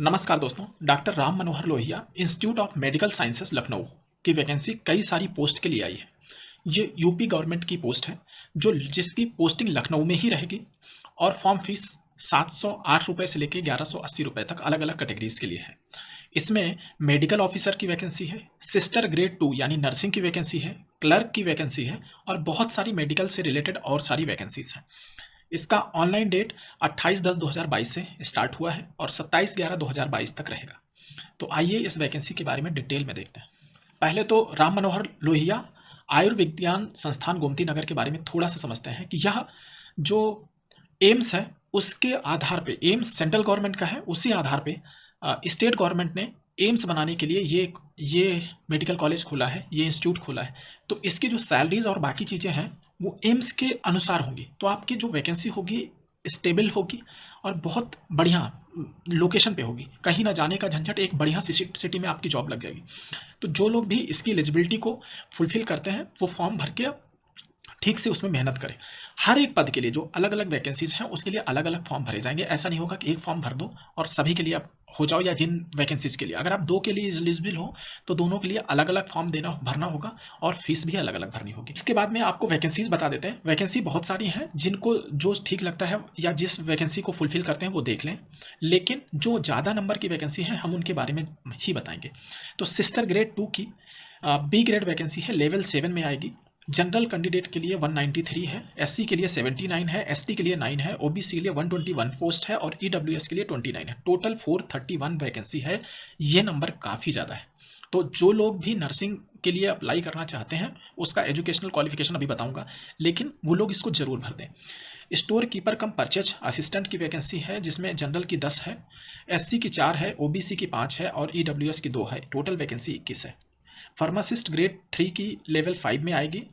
नमस्कार दोस्तों। Doctor Ram Manohar Lohia institute of medical sciences Lucknow की वैकेंसी कई सारी पोस्ट के लिए आई है। ये यूपी गवर्नमेंट की पोस्ट है जो जिसकी पोस्टिंग लखनऊ में ही रहेगी और फॉर्म फीस 708 रुपये से लेकर 1180 रुपये तक अलग अलग कैटेगरीज के लिए है। इसमें मेडिकल ऑफिसर की वैकेंसी है, सिस्टर ग्रेड 2 यानी नर्सिंग की वैकेंसी है, क्लर्क की वैकेंसी है और बहुत सारी मेडिकल से रिलेटेड और सारी वैकेंसीज हैं। इसका ऑनलाइन डेट 28/10/2022 से स्टार्ट हुआ है और 27/11/2022 तक रहेगा। तो आइए इस वैकेंसी के बारे में डिटेल में देखते हैं। पहले तो राम मनोहर लोहिया आयुर्विज्ञान संस्थान गोमती नगर के बारे में थोड़ा सा समझते हैं कि यह जो एम्स है उसके आधार पे, एम्स सेंट्रल गवर्नमेंट का है, उसी आधार पे स्टेट गवर्नमेंट ने एम्स बनाने के लिए ये मेडिकल कॉलेज खोला है, ये इंस्टीट्यूट खोला है। तो इसकी जो सैलरीज और बाकी चीज़ें हैं वो एम्स के अनुसार होंगी। तो आपकी जो वैकेंसी होगी स्टेबल होगी और बहुत बढ़िया लोकेशन पे होगी, कहीं ना जाने का झंझट, एक बढ़िया सिटी में आपकी जॉब लग जाएगी। तो जो लोग भी इसकी एलिजिबिलिटी को फुलफिल करते हैं वो फॉर्म भर के ठीक से उसमें मेहनत करें। हर एक पद के लिए जो अलग अलग वैकेंसीज हैं उसके लिए अलग अलग फॉर्म भरे जाएंगे। ऐसा नहीं होगा कि एक फॉर्म भर दो और सभी के लिए आप हो जाओ, या जिन वैकेंसीज के लिए अगर आप दो के लिए एलिजिबल हो तो दोनों के लिए अलग अलग फॉर्म भरना होगा और फीस भी अलग अलग भरनी होगी। इसके बाद में आपको वैकेंसीज बता देते हैं। वैकेंसी बहुत सारी हैं, जिनको जो ठीक लगता है या जिस वैकेंसी को फुलफिल करते हैं वो देख लें, लेकिन जो ज़्यादा नंबर की वैकेंसी है हम उनके बारे में ही बताएंगे। तो सिस्टर ग्रेड 2 की बी ग्रेड वैकेंसी है, लेवल 7 में आएगी। जनरल कैंडिडेट के लिए 193 है, एससी के लिए 79 है, एसटी के लिए 9 है, ओबीसी के लिए 121 पोस्ट है और ईडब्ल्यूएस के लिए 29 है। टोटल 431 वैकेंसी है। ये नंबर काफ़ी ज़्यादा है। तो जो लोग भी नर्सिंग के लिए अप्लाई करना चाहते हैं उसका एजुकेशनल क्वालिफिकेशन अभी बताऊंगा, लेकिन वो लोग इसको जरूर भर दें। स्टोर कीपर कम परचेज असिस्टेंट की वैकेंसी है, जिसमें जनरल की 10 है, एससी की 4 है, ओबीसी की 5 है और ईडब्ल्यूएस की 2 है। टोटल वैकेंसी 21 है। फार्मासिस्ट ग्रेड 3 की लेवल 5 में आएगी।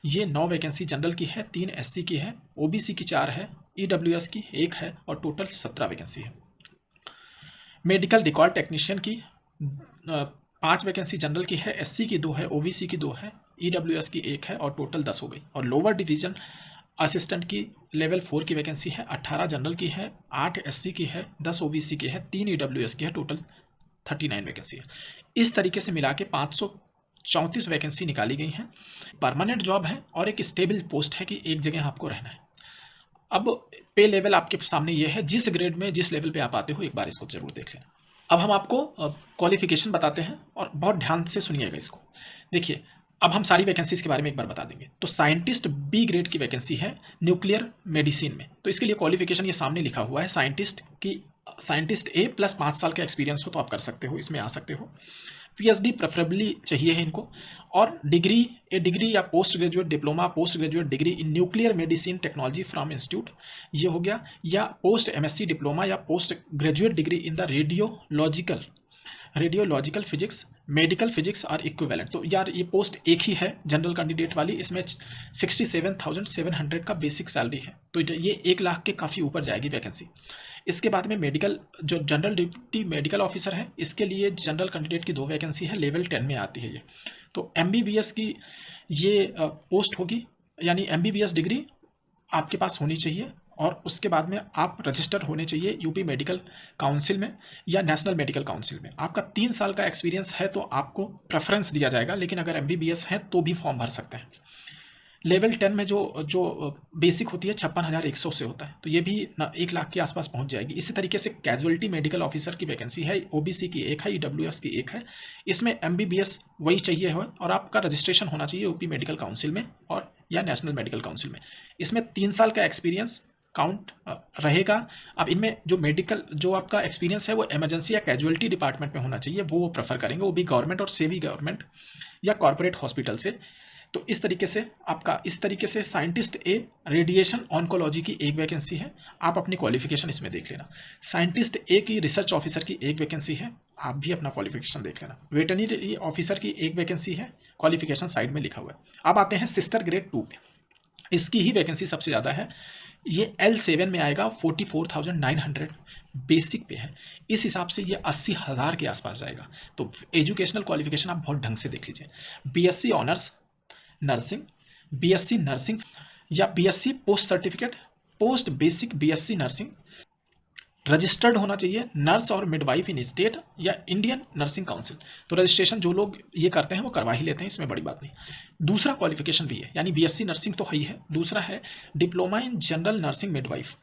ये 9 वैकेंसी जनरल की है, 3 एससी की है, ओबीसी की 4 है, ईडब्ल्यूएस की 1 है और टोटल 17 वैकेंसी है। मेडिकल रिकॉर्ड टेक्नीशियन की 5 वैकेंसी जनरल की है, एससी की 2 है, ओबीसी की 2 है, ईडब्ल्यूएस की 1 है और टोटल 10 हो गई। और लोअर डिवीजन असिस्टेंट की लेवल 4 की वैकेंसी है, 18 जनरल की है, 8 एससी की है, 10 ओबीसी की है, 3 ईडब्ल्यूएस की है, टोटल 39 वैकेंसी है। इस तरीके से मिला के 534 वैकेंसी निकाली गई हैं। परमानेंट जॉब है और एक स्टेबल पोस्ट है कि एक जगह आपको रहना है। अब पे लेवल आपके सामने ये है, जिस ग्रेड में जिस लेवल पे आप आते हो एक बार इसको जरूर देख लेना। अब हम आपको क्वालिफिकेशन बताते हैं और बहुत ध्यान से सुनिएगा इसको। देखिए, अब हम सारी वैकेंसीज के बारे में एक बार बता देंगे। तो साइंटिस्ट बी ग्रेड की वैकेंसी है न्यूक्लियर मेडिसिन में। तो इसके लिए क्वालिफिकेशन ये सामने लिखा हुआ है, साइंटिस्ट ए प्लस 5 साल का एक्सपीरियंस हो तो आप कर सकते हो, इसमें आ सकते हो। पीएचडी प्रेफरेबली चाहिए है इनको, और डिग्री या post graduate diploma, post graduate degree in nuclear medicine technology from institute, ये हो गया, या पोस्ट एमएससी डिप्लोमा या post graduate degree in the radiological physics, medical physics और इक्विवेलेंट। तो यार ये पोस्ट एक ही है जनरल कैंडिडेट वाली, इसमें 67,700 का बेसिक सैलरी है। तो ये 1 लाख के काफ़ी ऊपर जाएगी वैकेंसी। इसके बाद में मेडिकल जो जनरल ड्यूटी मेडिकल ऑफिसर है, इसके लिए जनरल कैंडिडेट की 2 वैकेंसी है, लेवल 10 में आती है ये। तो एमबीबीएस की ये पोस्ट होगी, यानी एमबीबीएस डिग्री आपके पास होनी चाहिए और उसके बाद में आप रजिस्टर होने चाहिए यूपी मेडिकल काउंसिल में या नेशनल मेडिकल काउंसिल में। आपका 3 साल का एक्सपीरियंस है तो आपको प्रेफरेंस दिया जाएगा, लेकिन अगर एमबीबीएस है तो भी फॉर्म भर सकते हैं। लेवल 10 में जो बेसिक होती है 56,100 से होता है, तो ये भी 1 लाख के आसपास पहुंच जाएगी। इसी तरीके से कैजुअलिटी मेडिकल ऑफिसर की वैकेंसी है, ओबीसी की 1 है, ईडब्ल्यूएस की 1 है। इसमें एमबीबीएस वही चाहिए हो और आपका रजिस्ट्रेशन होना चाहिए यूपी मेडिकल काउंसिल में और या नेशनल मेडिकल काउंसिल में। इसमें 3 साल का एक्सपीरियंस काउंट रहेगा। अब इनमें जो आपका एक्सपीरियंस है वो इमरजेंसी या कैजुअलिटी डिपार्टमेंट में होना चाहिए, वो प्रेफर करेंगे, वो भी गवर्नमेंट और सेमी गवर्नमेंट या कॉर्पोरेट हॉस्पिटल से। तो इस तरीके से साइंटिस्ट ए रेडिएशन ऑन्कोलॉजी की 1 वैकेंसी है, आप अपनी क्वालिफिकेशन इसमें देख लेना। साइंटिस्ट ए की रिसर्च ऑफिसर की 1 वैकेंसी है, आप भी अपना क्वालिफिकेशन देख लेना। वेटरनरी ऑफिसर की 1 वैकेंसी है, क्वालिफिकेशन साइड में लिखा हुआ है। अब आते हैं सिस्टर ग्रेड 2 पे, इसकी ही वैकेंसी सबसे ज़्यादा है। ये L7 में आएगा, 44,900 बेसिक पे है। इस हिसाब से ये 80,000 के आसपास जाएगा। तो एजुकेशनल क्वालिफिकेशन आप बहुत ढंग से देख लीजिए। BSc honours nursing, BSc nursing या BSc post certificate, post basic BSc nursing, registered होना चाहिए नर्स और मिडवाइफ इन स्टेट या इंडियन नर्सिंग काउंसिल। तो रजिस्ट्रेशन जो लोग ये करते हैं वो करवा ही लेते हैं, इसमें बड़ी बात नहीं। दूसरा क्वालिफिकेशन भी है, यानी बीएससी नर्सिंग तो ही है, दूसरा है diploma in general nursing midwife.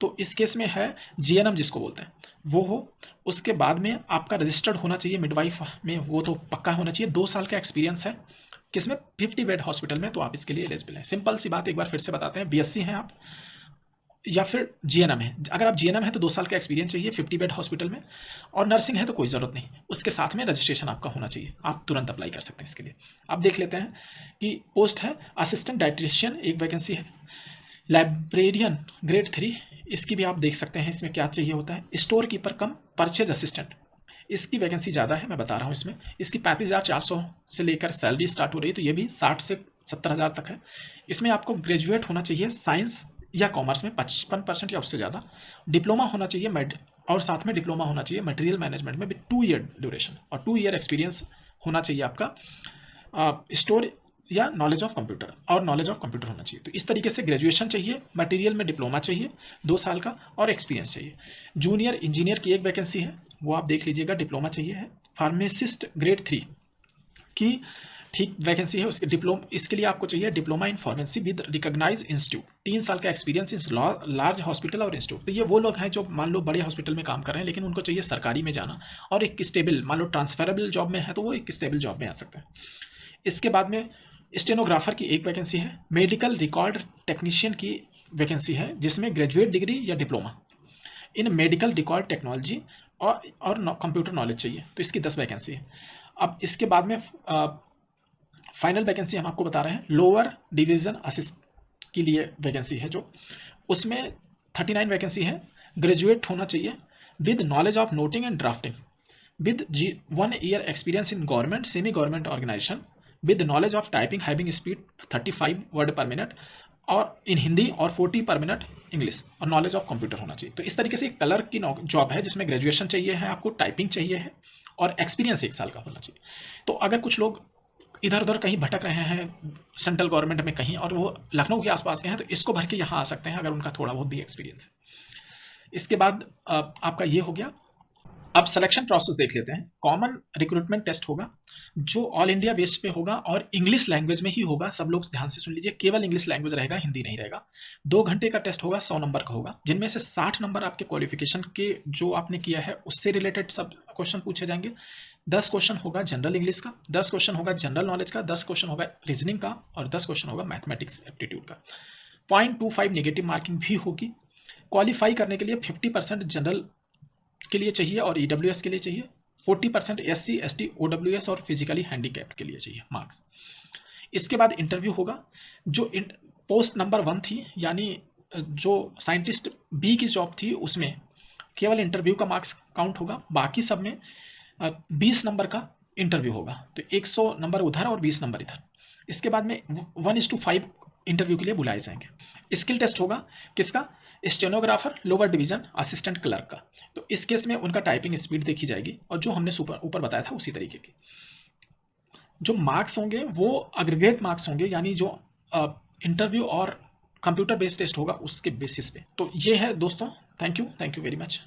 तो इस केस में है जीएनएम जिसको बोलते हैं वो हो। उसके बाद में आपका रजिस्टर्ड होना चाहिए मिडवाइफ में, वो तो पक्का होना चाहिए। 2 साल का एक्सपीरियंस है किसमें, 50 बेड हॉस्पिटल में, तो आप इसके लिए एलिजिबल हैं। सिंपल सी बात एक बार फिर से बताते हैं, बीएससी हैं आप या फिर जीएनएम है। अगर आप जीएनएम है तो 2 साल का एक्सपीरियंस चाहिए 50 बेड हॉस्पिटल में, और नर्सिंग है तो कोई ज़रूरत नहीं, उसके साथ में रजिस्ट्रेशन आपका होना चाहिए, आप तुरंत अप्लाई कर सकते हैं इसके लिए। अब देख लेते हैं कि पोस्ट है असिस्टेंट डाइट्रिशियन, एक वैकेंसी है। लाइब्रेरियन ग्रेड 3, इसकी भी आप देख सकते हैं इसमें क्या चाहिए होता है। स्टोर कीपर कम परचेज असिस्टेंट, इसकी वैकेंसी ज़्यादा है, मैं बता रहा हूँ इसमें। इसकी 35,400 से लेकर सैलरी स्टार्ट हो रही है, तो ये भी 60 से 70,000 तक है। इसमें आपको ग्रेजुएट होना चाहिए साइंस या कॉमर्स में 55% या उससे ज़्यादा, डिप्लोमा होना चाहिए और साथ में डिप्लोमा होना चाहिए मटेरियल मैनेजमेंट में भी 2 ईयर ड्यूरेशन, और 2 ईयर एक्सपीरियंस होना चाहिए आपका स्टोर या नॉलेज ऑफ कंप्यूटर, और नॉलेज ऑफ कंप्यूटर होना चाहिए। तो इस तरीके से ग्रेजुएशन चाहिए, मटेरियल में डिप्लोमा चाहिए 2 साल का, और एक्सपीरियंस चाहिए। जूनियर इंजीनियर की एक वैकेंसी है, वो आप देख लीजिएगा, डिप्लोमा चाहिए है। फार्मासिस्ट ग्रेड 3 की ठीक वैकेंसी है, उसके इसके लिए आपको चाहिए diploma in pharmacy with recognised institute, 3 साल का एक्सपीरियंस इन लार्ज हॉस्पिटल और इंस्टीट्यूट। तो ये वो लोग हैं जो मान लो बड़े हॉस्पिटल में काम कर रहे हैं, लेकिन उनको चाहिए सरकारी में जाना, और एक स्टेबल, मान लो ट्रांसफरेबल जॉब में है तो वो एक स्टेबल जॉब में आ सकते हैं। इसके बाद में स्टेनोग्राफर की एक वैकेंसी है। मेडिकल रिकॉर्ड टेक्नीशियन की वैकेंसी है, जिसमें ग्रेजुएट डिग्री या diploma in medical record technology और कंप्यूटर नॉलेज चाहिए, तो इसकी 10 वैकेंसी है। अब इसके बाद में फाइनल वैकेंसी हम आपको बता रहे हैं, लोअर डिवीजन असिस्ट के लिए वैकेंसी है, जो उसमें 39 वैकेंसी है। ग्रेजुएट होना चाहिए with knowledge of noting and drafting, with 1 year experience in government semi government organisation, with knowledge of typing having speed 35 word per minute और इन हिंदी, और 40 पर मिनट इंग्लिश, और नॉलेज ऑफ कंप्यूटर होना चाहिए। तो इस तरीके से एक क्लर्क की जॉब है, जिसमें ग्रेजुएशन चाहिए है आपको, टाइपिंग चाहिए है, और एक्सपीरियंस 1 साल का होना चाहिए। तो अगर कुछ लोग इधर उधर कहीं भटक रहे हैं सेंट्रल गवर्नमेंट में कहीं, और वो लखनऊ के आसपास के हैं, तो इसको भर के यहाँ आ सकते हैं अगर उनका थोड़ा बहुत भी एक्सपीरियंस है। इसके बाद आपका ये हो गया। अब सिलेक्शन प्रोसेस देख लेते हैं। कॉमन रिक्रूटमेंट टेस्ट होगा, जो ऑल इंडिया बेस पे होगा, और इंग्लिश लैंग्वेज में ही होगा। सब लोग ध्यान से सुन लीजिए, केवल इंग्लिश लैंग्वेज रहेगा, हिंदी नहीं रहेगा। 2 घंटे का टेस्ट होगा, 100 नंबर का होगा, जिनमें से 60 नंबर आपके क्वालिफिकेशन के जो आपने किया है उससे रिलेटेड सब क्वेश्चन पूछे जाएंगे। 10 क्वेश्चन होगा जनरल इंग्लिश का, 10 क्वेश्चन होगा जनरल नॉलेज का, 10 क्वेश्चन होगा रीजनिंग का, और 10 क्वेश्चन होगा मैथमेटिक्स एप्टीट्यूड का। 0.25 नेगेटिव मार्किंग भी होगी। क्वालिफाई करने के लिए 50% जनरल के लिए चाहिए और ईडब्ल्यूएस के लिए चाहिए, 40% एससी एसटी ओडब्ल्यूएस और फिजिकली हैंडीकैप्ड के लिए चाहिए मार्क्स। इसके बाद इंटरव्यू होगा। जो पोस्ट नंबर 1 थी, यानी जो साइंटिस्ट बी की जॉब थी, उसमें केवल इंटरव्यू का मार्क्स काउंट होगा, बाकी सब में 20 नंबर का इंटरव्यू होगा, तो 100 नंबर उधर और 20 नंबर इधर। इसके बाद में 1:5 इंटरव्यू के लिए बुलाए जाएंगे। स्किल टेस्ट होगा किसका, stenographer lower division assistant clerk का। तो इस केस में उनका टाइपिंग स्पीड देखी जाएगी, और जो हमने ऊपर बताया था उसी तरीके की। जो मार्क्स होंगे वो अग्रीगेट मार्क्स होंगे, यानी जो इंटरव्यू और कंप्यूटर बेस्ड टेस्ट होगा उसके बेसिस पे। तो ये है दोस्तों, थैंक यू वेरी मच।